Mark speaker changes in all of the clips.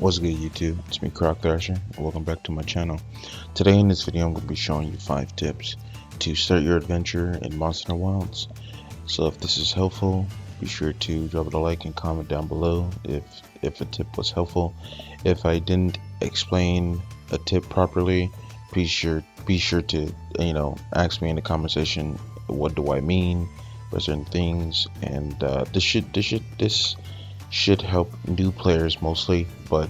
Speaker 1: What's good, YouTube? It's me, Croc Thrasher, and welcome back to my channel. Today in this video I'm going to be showing you 5 tips to start your adventure in Monster Hunter Wilds. So if this is helpful, be sure to drop a like and comment down below if a tip was helpful. If I didn't explain a tip properly, be sure to ask me in the comment section what do I mean by certain things, and this should help new players mostly, but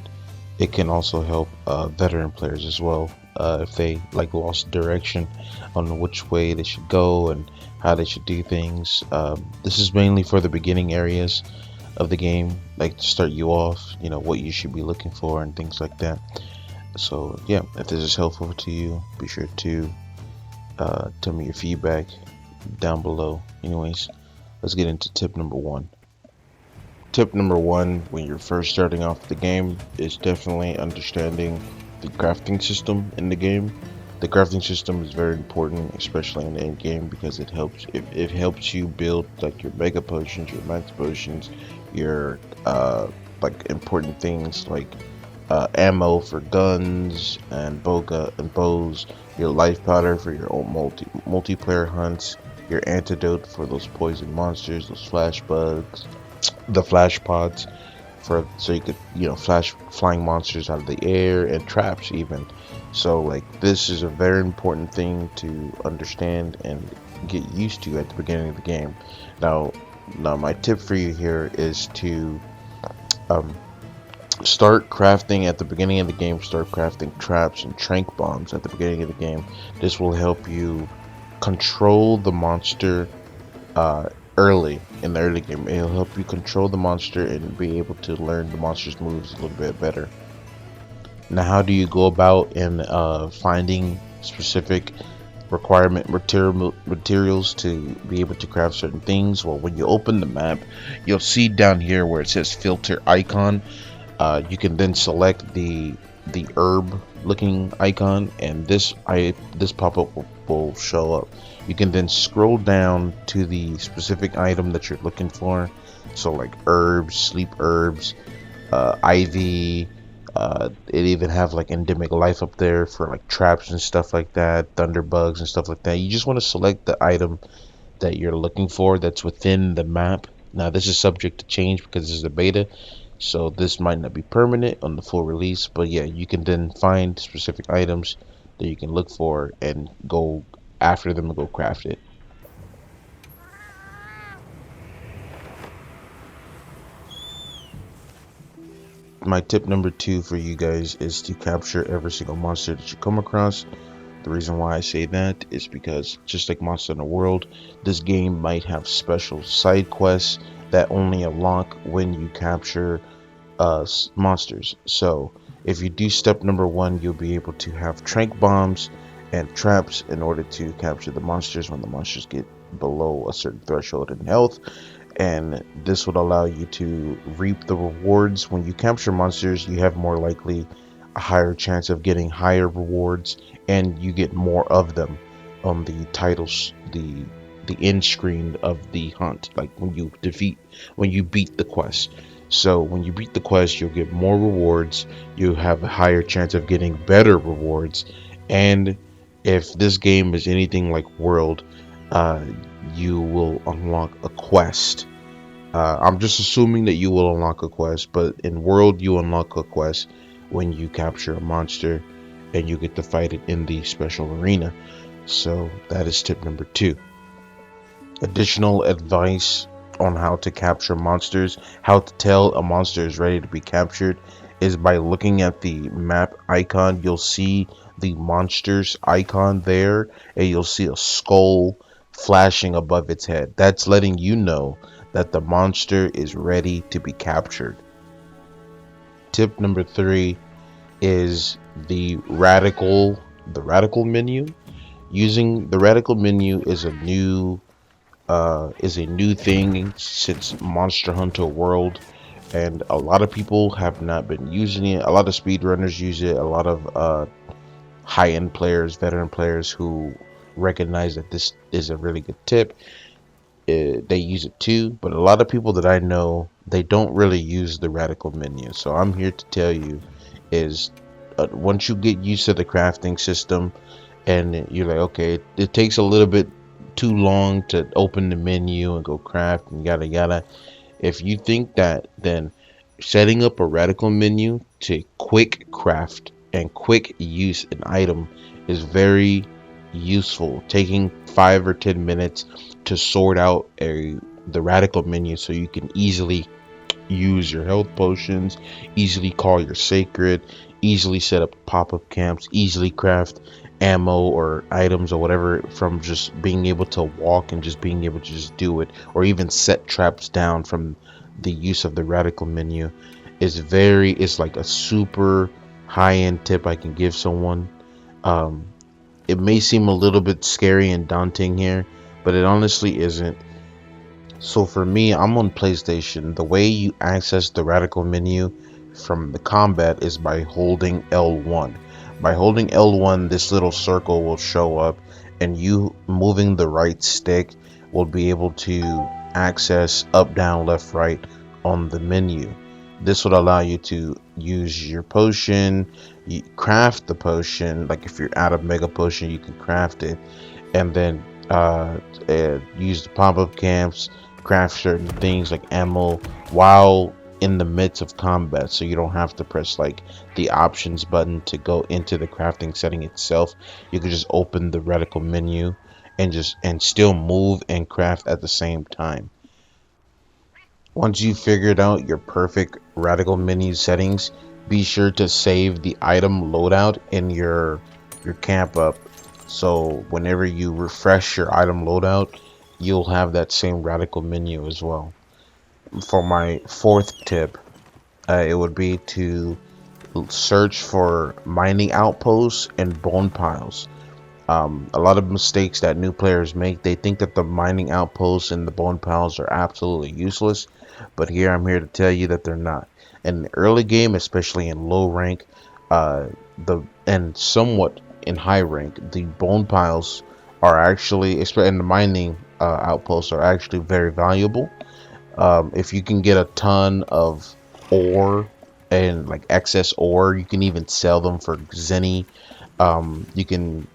Speaker 1: it can also help veteran players as well if they lost direction on which way they should go and how they should do things. This is mainly for the beginning areas of the game, like to start you off, what you should be looking for and things like that. So yeah, if this is helpful to you, be sure to tell me your feedback down below. Anyways, let's get into tip number 1. Tip number 1 when you're first starting off the game is definitely understanding the crafting system in the game. The crafting system is very important, especially in the end game, because it helps you build like your mega potions, your max potions, your important things like ammo for guns and bows, your life powder for your own multiplayer hunts, your antidote for those poison monsters, those flash bugs, the flash pods so you could flash flying monsters out of the air, and traps even. So this is a very important thing to understand and get used to at the beginning of the game. Now my tip for you here is to start crafting at the beginning of the game. Start crafting traps and trank bombs at the beginning of the game. This will help you control the monster early in the early game. It'll help you control the monster and be able to learn the monster's moves a little bit better. Now, how do you go about in finding specific requirement materials to be able to craft certain things? Well, when you open the map, you'll see down here where it says filter icon. You can then select the herb looking icon, and this pop-up will show up. You can then scroll down to the specific item that you're looking for, so like herbs, sleep herbs, ivy, it even have like endemic life up there for like traps and stuff like that, thunderbugs and stuff like that. You just want to select the item that you're looking for that's within the map. Now this is subject to change because this is a beta, so this might not be permanent on the full release, but yeah, you can then find specific items that you can look for and go after them and go craft it. My tip number 2 for you guys is to capture every single monster that you come across. The reason why I say that is because just like Monster Hunter World, this game might have special side quests that only unlock when you capture monsters. So if you do step number 1, you'll be able to have trank bombs and traps in order to capture the monsters when the monsters get below a certain threshold in health, and this would allow you to reap the rewards. When you capture monsters, you have more likely a higher chance of getting higher rewards, and you get more of them on the titles, the end screen of the hunt, like when you beat the quest. So when you beat the quest, you'll get more rewards, you have a higher chance of getting better rewards, and if this game is anything like World, you will unlock a quest. I'm just assuming that you will unlock a quest, but in World you unlock a quest when you capture a monster and you get to fight it in the special arena. So that is tip number 2. Additional advice on how to capture monsters, how to tell a monster is ready to be captured, is by looking at the map icon. You'll see the monsters icon there, and you'll see a skull flashing above its head. That's letting you know that the monster is ready to be captured. Tip number 3 is the radical menu. Using the radical menu is a new thing since Monster Hunter World, and a lot of people have not been using it. A lot of speedrunners use it. A lot of high-end players, veteran players who recognize that this is a really good tip, they use it too. But a lot of people that I know they don't really use the radical menu. So I'm here to tell you is once you get used to the crafting system and you're like, okay, it takes a little bit too long to open the menu and go craft and yada yada. If you think that, then setting up a radical menu to quick craft and quick use an item is very useful. Taking 5 or 10 minutes to sort out the radical menu so you can easily use your health potions, easily call your sacred, easily set up pop-up camps, easily craft ammo or items or whatever from just being able to walk and just being able to just do it, or even set traps down from the use of the radical menu is like a super high-end tip I can give someone. um, it may seem a little bit scary and daunting here, but it honestly isn't. So for me, I'm on PlayStation. The way you access the radical menu from the combat is by holding L1. By holding L1, this little circle will show up, and you moving the right stick will be able to access up, down, left, right on the menu. This would allow you to use your potion, you craft the potion. Like if you're out of mega potion, you can craft it, and then use the pop-up camps, craft certain things like ammo while in the midst of combat, so you don't have to press like the options button to go into the crafting setting itself. You can just open the radical menu and still move and craft at the same time. Once you figured out your perfect radical menu settings, be sure to save the item loadout in your camp up, so whenever you refresh your item loadout, you'll have that same radical menu as well. For my fourth tip, it would be to search for mining outposts and bone piles. A lot of mistakes that new players make, they think that the mining outposts and the bone piles are absolutely useless, but here I'm here to tell you that they're not. In the early game, especially in low rank, the and somewhat in high rank, the bone piles are actually, especially in the mining outposts, are actually very valuable. If you can get a ton of ore and like excess ore, you can even sell them for zenny. You can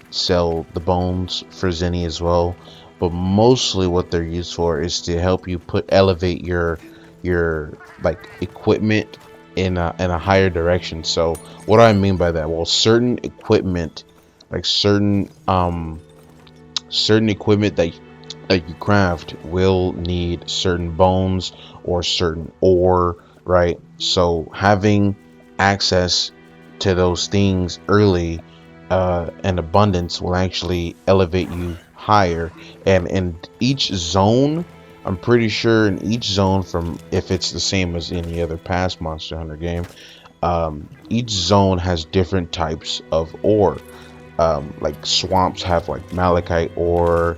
Speaker 1: sell the bones for zenny as well, but mostly what they're used for is to help you elevate your like equipment in a higher direction. So what do I mean by that? Well, certain equipment, like certain equipment that you craft will need certain bones or certain ore, right? So having access to those things early and abundance will actually elevate you higher. And in each zone, I'm pretty sure in each zone, from if it's the same as any other past Monster Hunter game, each zone has different types of ore. Like swamps have like malachite ore,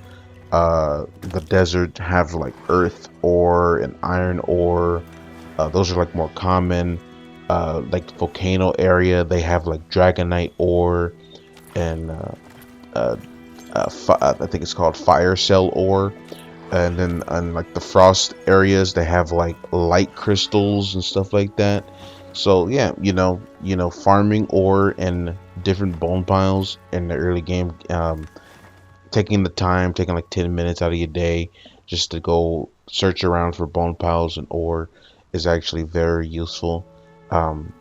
Speaker 1: the desert have like earth ore and iron ore. Those are like more common. Like the volcano area, they have like dragonite ore, and I think it's called fire cell ore. And then on like the frost areas, they have like light crystals and stuff like that. So yeah, farming ore and different bone piles in the early game, taking the time, taking like 10 minutes out of your day just to go search around for bone piles and ore is actually very useful. um,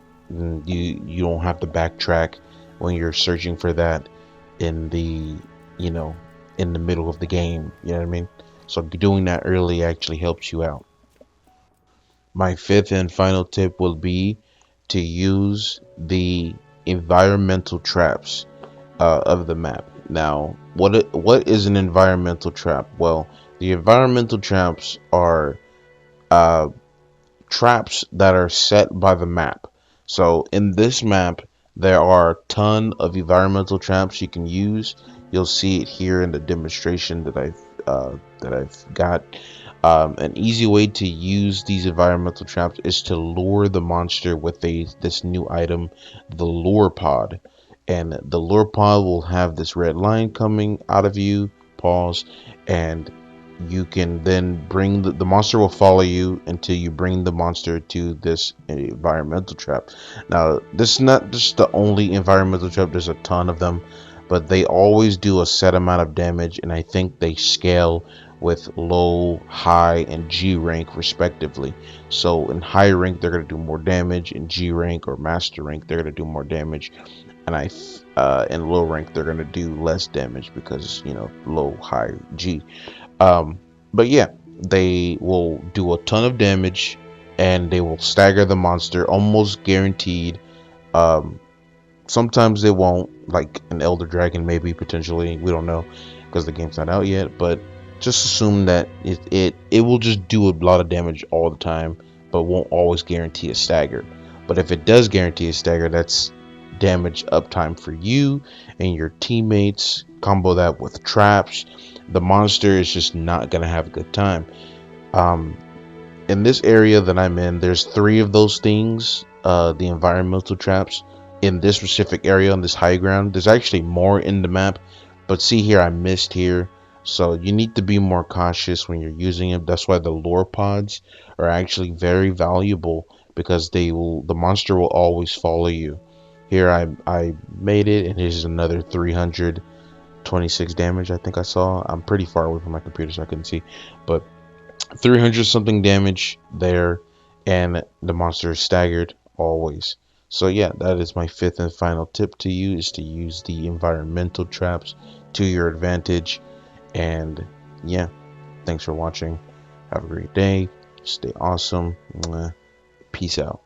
Speaker 1: you don't have to backtrack when you're searching for that in the you know in the middle of the game, you know what I mean? So doing that early actually helps you out. My fifth and final tip will be to use the environmental traps of the map. Now, what is an environmental trap? Well, the environmental traps are uh, traps that are set by the map. So in this map, there are a ton of environmental traps you can use. You'll see it here in the demonstration that I've got. An easy way to use these environmental traps is to lure the monster with this new item, the lure pod. And the lure pod will have this red line coming out of you, pause, and you can then bring the monster will follow you until you bring the monster to this environmental trap. Now, this is not just the only environmental trap, there's a ton of them, but they always do a set amount of damage, and I think they scale with low, high, and G rank respectively. So in high rank they're going to do more damage, in G rank or master rank they're going to do more damage, and in low rank they're going to do less damage because, you know, low, high, G. um, but yeah, they will do a ton of damage, and they will stagger the monster almost guaranteed. um, Sometimes they won't, like an Elder Dragon, maybe, potentially, we don't know because the game's not out yet, but just assume that it will just do a lot of damage all the time, but won't always guarantee a stagger. But if it does guarantee a stagger, that's damage uptime for you and your teammates. Combo that with traps, the monster is just not gonna have a good time. um in this area that I'm in, there's 3 of those things, the environmental traps, in this specific area on this high ground. There's actually more in the map, but see here, I missed here. So you need to be more cautious when you're using them. That's why the lore pods are actually very valuable, because the monster will always follow you. Here I made it, and here's another 326 damage I think I saw. I'm pretty far away from my computer, so I couldn't see, but 300 something damage there, and the monster is staggered always. So yeah, that is my 5th and final tip to you, is to use the environmental traps to your advantage. And yeah, thanks for watching. Have a great day. Stay awesome. Peace out.